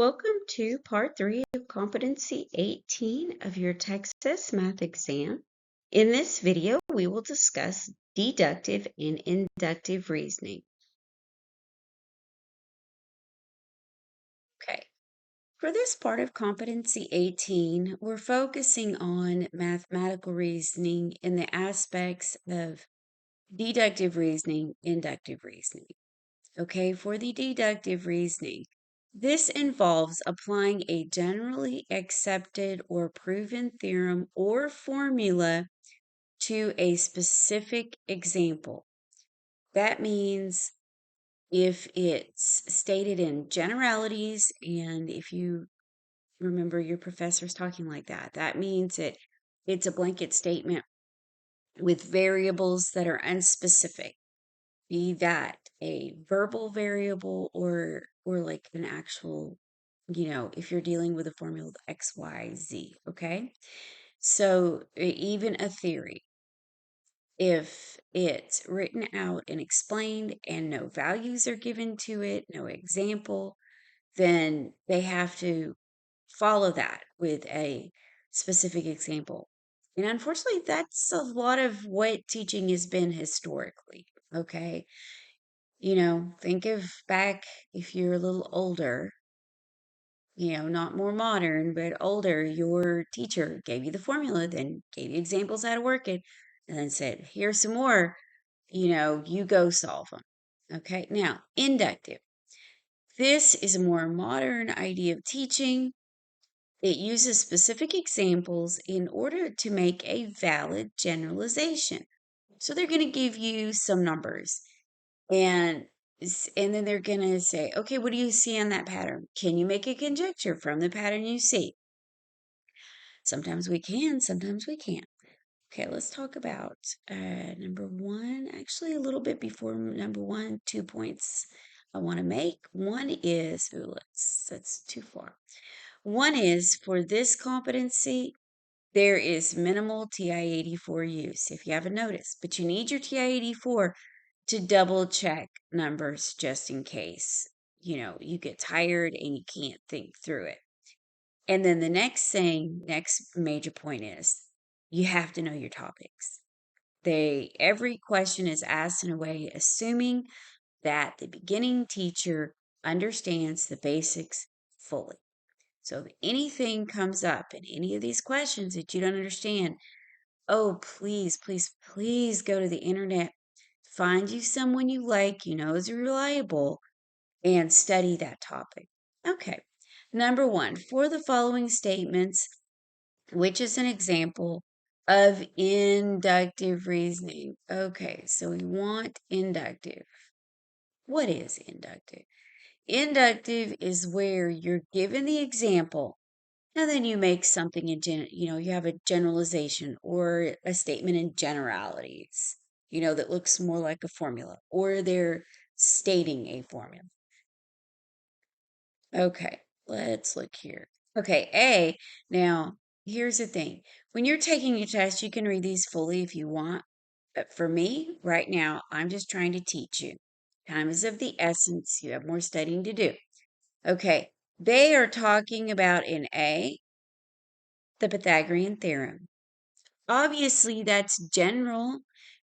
Welcome to part 3 of Competency 18 of your TExES math exam. In this video, we will discuss deductive and inductive reasoning. Okay, for this part of Competency 18, we're focusing on mathematical reasoning in the aspects of deductive reasoning, inductive reasoning. Okay, for the deductive reasoning, this involves applying a generally accepted or proven theorem or formula to a specific example. That means if it's stated in generalities, and if you remember your professors talking like that, that means it's a blanket statement with variables that are unspecific. Be that a verbal variable or like an actual, if you're dealing with a formula of X, Y, Z, okay? So even a theory, if it's written out and explained and no values are given to it, no example, then they have to follow that with a specific example. And unfortunately, that's a lot of what teaching has been historically, okay? Think of back if you're a little older, not more modern, but older, your teacher gave you the formula, then gave you examples how to work it, and then said, here's some more, you go solve them. Okay, now, inductive. This is a more modern idea of teaching. It uses specific examples in order to make a valid generalization. So they're going to give you some numbers and and then they're going to say, okay, what do you see on that pattern? Can you make a conjecture from the pattern you see? Sometimes we can, sometimes we can't. Okay, let's talk about number one. Actually, a little bit before number one, 2 points I want to make. One is, that's too far. One is for this competency, there is minimal TI-84 use, if you haven't noticed, but you need your TI-84 to double check numbers just in case, you get tired and you can't think through it. And then the next major point is you have to know your topics. Every question is asked in a way assuming that the beginning teacher understands the basics fully. So if anything comes up in any of these questions that you don't understand, oh, please, please, please go to the internet, find you someone you like, is reliable, and study that topic. Okay. Number one, for the following statements, which is an example of inductive reasoning. Okay, so we want inductive. What is inductive? Inductive is where you're given the example and then you make something you have a generalization or a statement in generalities, that looks more like a formula, or they're stating a formula. Okay, let's look here. Okay, A. Now, here's the thing. When you're taking a test, you can read these fully if you want. But for me, right now, I'm just trying to teach you. Time is of the essence. You have more studying to do. Okay, they are talking about in A, the Pythagorean theorem. Obviously, that's general.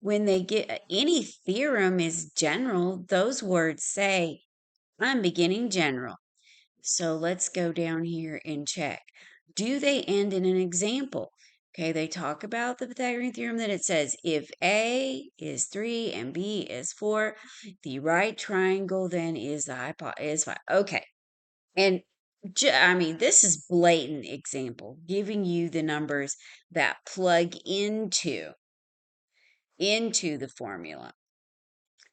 When they get any theorem is general, those words say, I'm beginning general. So let's go down here and check. Do they end in an example? Okay, they talk about the Pythagorean theorem that it says if A is 3 and B is 4, the right triangle then is is 5. Okay. And this is blatant example, giving you the numbers that plug into the formula.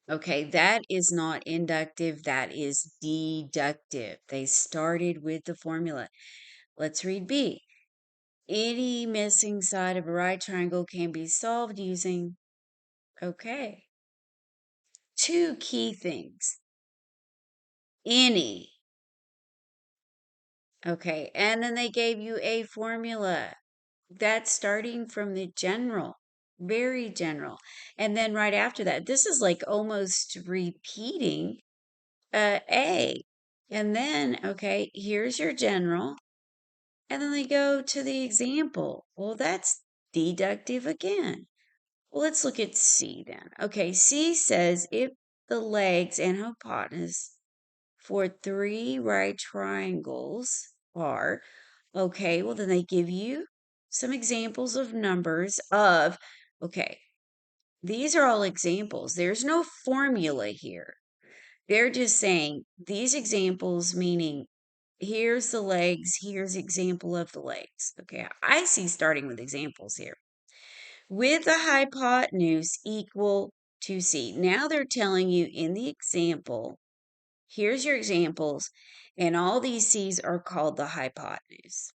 Okay, that is not inductive, that is deductive. They started with the formula. Let's read B. Any missing side of a right triangle can be solved using, okay, two key things. Any. Okay, and then they gave you a formula. That's starting from the general, very general. And then right after that, this is like almost repeating A. And then, okay, here's your general. And then they go to the example. Well, that's deductive again. Well, let's look at C then. Okay, C says if the legs and hypotenuse for three right triangles are, okay, well, then they give you some examples of numbers of, okay, these are all examples. There's no formula here. They're just saying these examples, meaning here's the legs, here's example of the legs. Okay, I see starting with examples here. With the hypotenuse equal to C. Now they're telling you in the example, here's your examples, and all these C's are called the hypotenuse.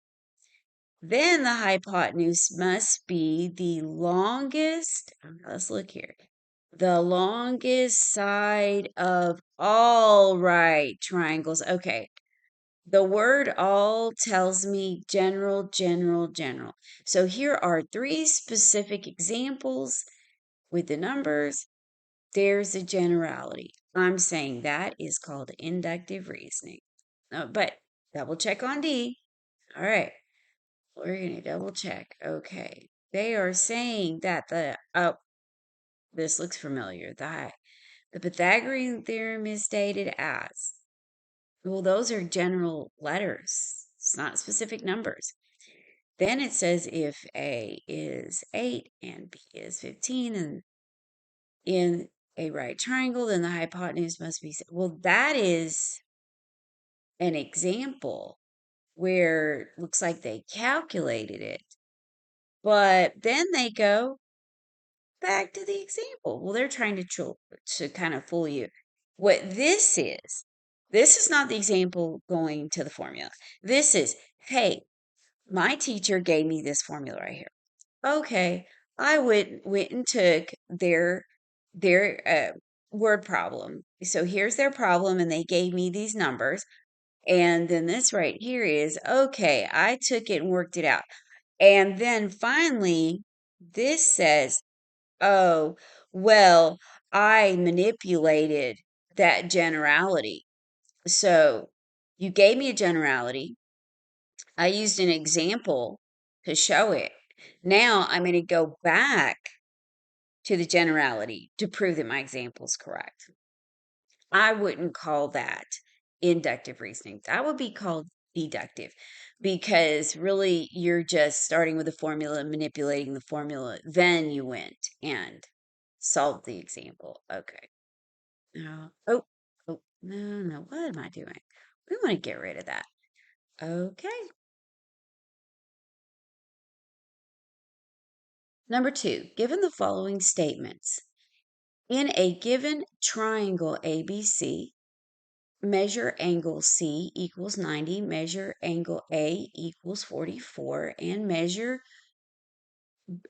Then the hypotenuse must be the longest, let's look here, the longest side of all right triangles. Okay, the word all tells me general, general, general. So here are three specific examples with the numbers. There's a generality. I'm saying that is called inductive reasoning. But double check on D. All right. We're going to double check. Okay. They are saying that this looks familiar. The Pythagorean theorem is stated as, well, those are general letters. It's not specific numbers. Then it says if A is 8 and B is 15 and in a right triangle, then the hypotenuse must be, well, that is an example where it looks like they calculated it. But then they go back to the example. Well, they're trying to kind of fool you. What this is not the example going to the formula. This is, hey, my teacher gave me this formula right here. Okay, I went and took their word problem. So here's their problem, and they gave me these numbers. And then this right here is okay. I took it and worked it out. And then finally, this says, oh, well, I manipulated that generality. So you gave me a generality. I used an example to show it. Now I'm going to go back to the generality to prove that my example is correct. I wouldn't call that inductive reasoning. That would be called deductive because really you're just starting with the formula and manipulating the formula. Then you went and solved the example. Okay. No. Oh, no. What am I doing? We want to get rid of that. Okay. Number 2, given the following statements, in a given triangle ABC, measure angle C equals 90, measure angle A equals 44, and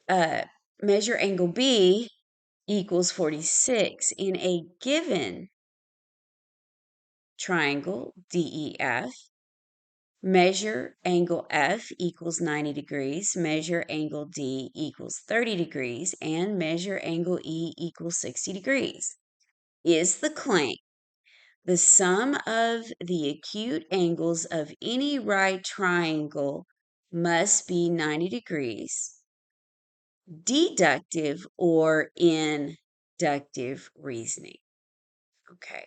uh, measure angle B equals 46. In a given triangle DEF, measure angle F equals 90 degrees, measure angle D equals 30 degrees, and measure angle E equals 60 degrees. Is the claim the sum of the acute angles of any right triangle must be 90 degrees, deductive or inductive reasoning? Okay.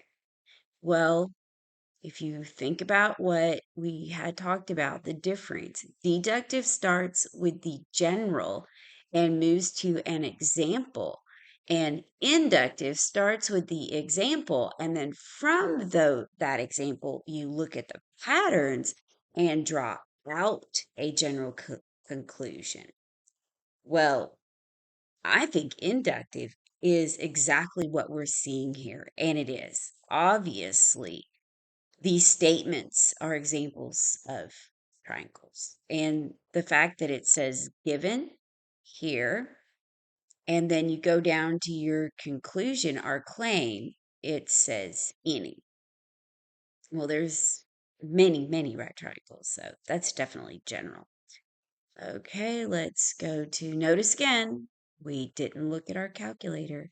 Well, if you think about what we had talked about, the difference, deductive starts with the general and moves to an example. And inductive starts with the example. And then from that example, you look at the patterns and draw out a general conclusion. Well, I think inductive is exactly what we're seeing here. And it is. Obviously, these statements are examples of triangles. And the fact that it says given here, and then you go down to your conclusion or claim, it says any. Well, there's many right triangles, so that's definitely general. Okay, let's go to notice again. We didn't look at our calculator.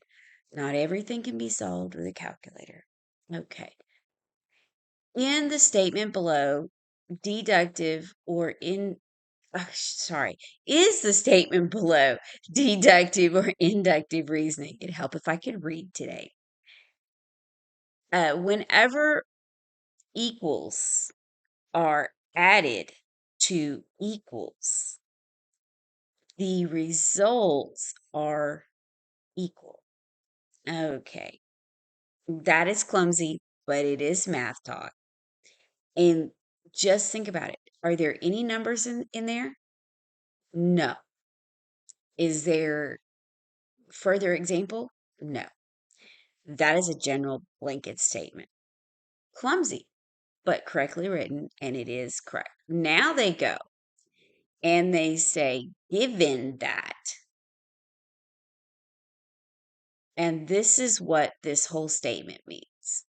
Not everything can be solved with a calculator. Okay. In the statement below, deductive or in sorry, is the statement below deductive or inductive reasoning? It'd help if I could read today. Whenever equals are added to equals, the results are equal. Okay, that is clumsy, but it is math talk. And just think about it. Are there any numbers in there? No. Is there further example? No. That is a general blanket statement. Clumsy, but correctly written, and it is correct. Now they go and they say, given that. And this is what this whole statement means.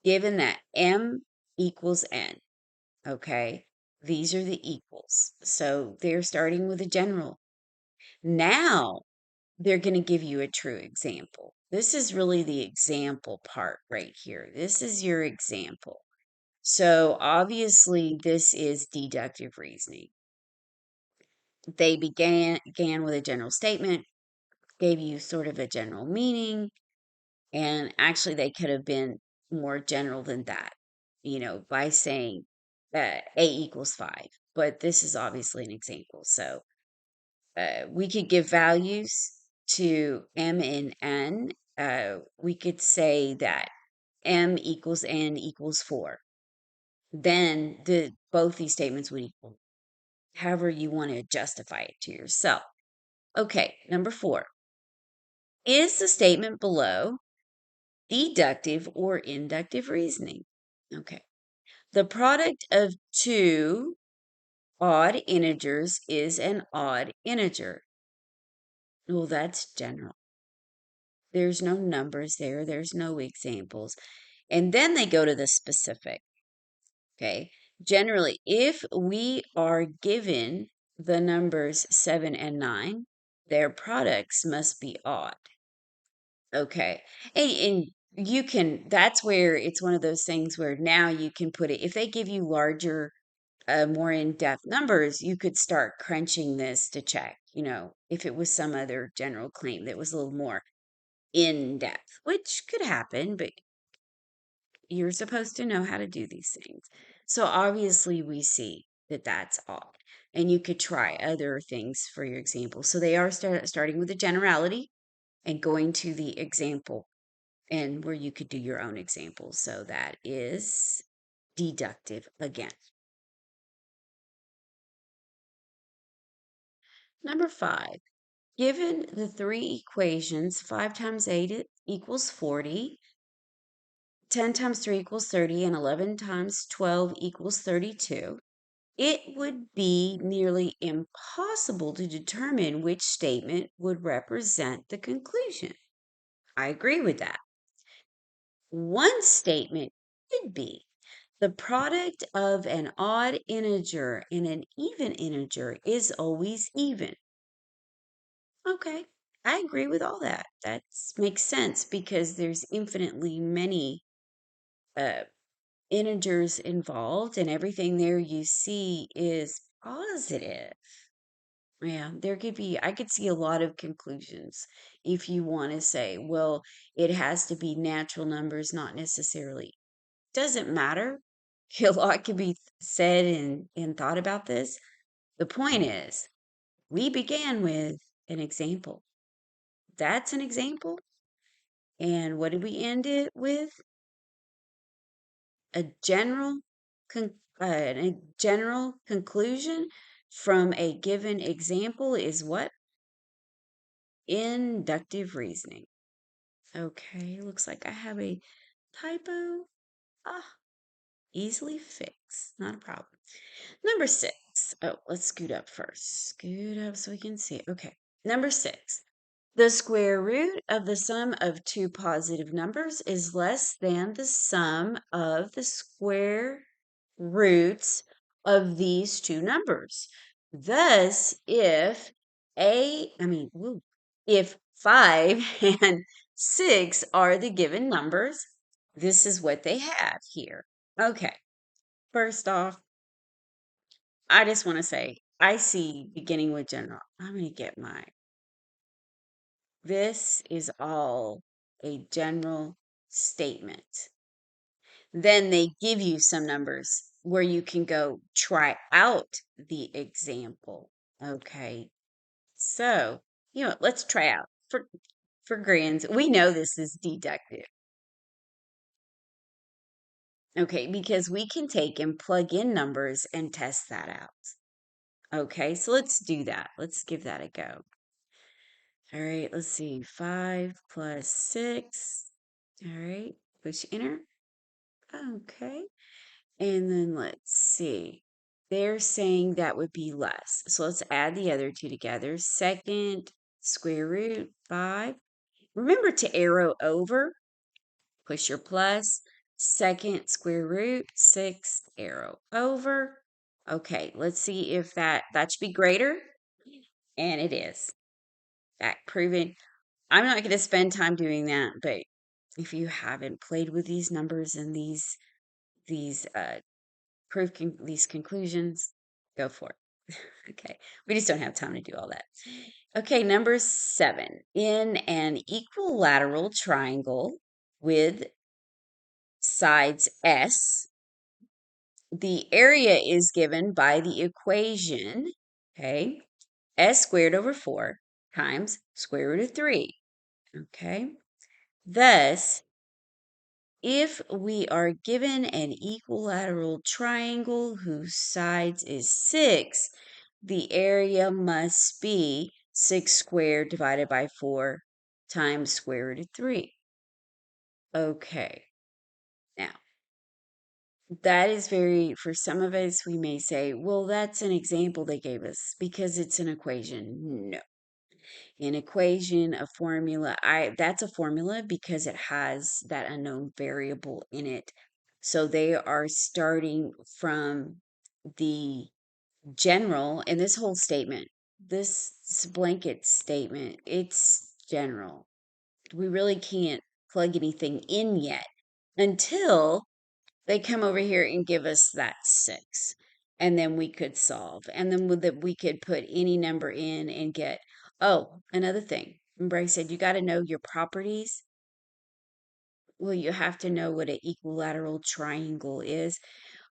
Given that M equals N, okay, these are the equals. So they're starting with a general. Now they're going to give you a true example. This is really the example part right here. This is your example. So obviously, this is deductive reasoning. They began with a general statement, gave you sort of a general meaning, and actually, they could have been more general than that, by saying that A equals 5. But this is obviously an example. So we could give values to M and N. We could say that M equals N equals 4. Then both these statements would equal. However you want to justify it to yourself. Okay, number 4. Is the statement below deductive or inductive reasoning? Okay. The product of two odd integers is an odd integer. Well, that's general. There's no numbers there. There's no examples. And then they go to the specific. Okay. Generally, if we are given the numbers 7 and 9, their products must be odd. Okay. And you can, that's where it's one of those things where now you can put it, if they give you larger, more in-depth numbers, you could start crunching this to check, if it was some other general claim that was a little more in depth, which could happen, but you're supposed to know how to do these things. So obviously, we see that that's odd. And you could try other things for your example. So they are starting with a generality and going to the example and where you could do your own examples. So that is deductive again. Number 5. Given the three equations, 5 times 8 equals 40, 10 times 3 equals 30, and 11 times 12 equals 32, it would be nearly impossible to determine which statement would represent the conclusion. I agree with that. One statement could be the product of an odd integer and an even integer is always even. Okay, I agree with all that. That makes sense because there's infinitely many uh, integers involved, and everything there you see is positive. Yeah, there could be, I could see a lot of conclusions if you want to say, well, it has to be natural numbers, not necessarily. Doesn't matter. A lot can be said and thought about this. The point is, we began with an example. That's an example. And what did we end it with? A general conclusion from a given example is what? Inductive reasoning. Okay, looks like I have a typo. Ah, easily fixed. Not a problem. Number 6. Oh, let's scoot up first. Scoot up so we can see it. Okay. Number 6. The square root of the sum of two positive numbers is less than the sum of the square roots of these two numbers. Thus, if 5 and 6 are the given numbers, this is what they have here. Okay, first off, I just want to say I see beginning with general. I'm going to get my, this is all a general statement. Then they give you some numbers where you can go try out the example. Okay. So, let's try out for grins. We know this is deductive. Okay, because we can take and plug in numbers and test that out. Okay, so let's do that. Let's give that a go. All right, let's see. 5 plus 6. All right, push enter. Okay. And then let's see. They're saying that would be less. So let's add the other two together. Second square root 5. Remember to arrow over. Push your plus. Second square root 6. Arrow over. Okay, let's see if that should be greater. And it is. That proven. I'm not going to spend time doing that, but if you haven't played with these numbers and these these conclusions, go for it. Okay, we just don't have time to do all that. Okay, number 7. In an equilateral triangle with sides S, the area is given by the equation, okay, S squared over 4 times square root of 3. Okay, thus, if we are given an equilateral triangle whose sides is 6, the area must be 6 squared divided by 4 times square root of 3. Okay, now that is for some of us, we may say, well, that's an example they gave us because it's an equation. No. An equation, a formula, that's a formula because it has that unknown variable in it. So they are starting from the general, and this whole statement, this blanket statement, it's general. We really can't plug anything in yet until they come over here and give us that 6. And then we could solve. And then we could put any number in and get, oh, another thing. Remember I said you got to know your properties? Well, you have to know what an equilateral triangle is.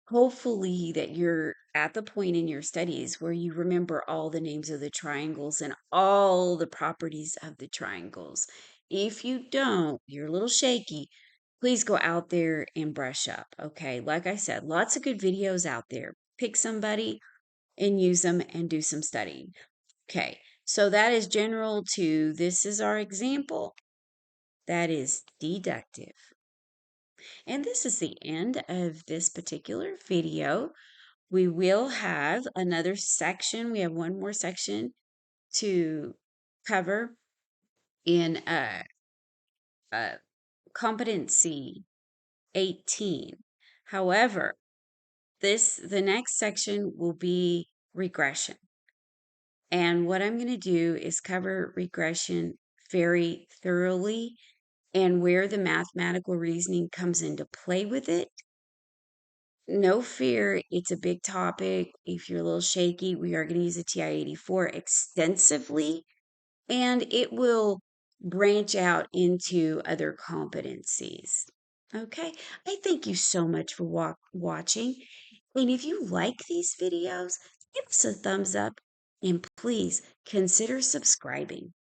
Hopefully that you're at the point in your studies where you remember all the names of the triangles and all the properties of the triangles. If you don't, you're a little shaky. Please go out there and brush up. Okay. Like I said, lots of good videos out there. Pick somebody and use them and do some studying. Okay. So that is general to this is our example. That is deductive. And this is the end of this particular video. We will have another section. We have one more section to cover in Competency 18. However, the next section will be regression. And what I'm going to do is cover regression very thoroughly and where the mathematical reasoning comes into play with it. No fear, it's a big topic. If you're a little shaky, we are going to use the TI-84 extensively, and it will branch out into other competencies. Okay, I thank you so much for watching. And if you like these videos, give us a thumbs up and please consider subscribing.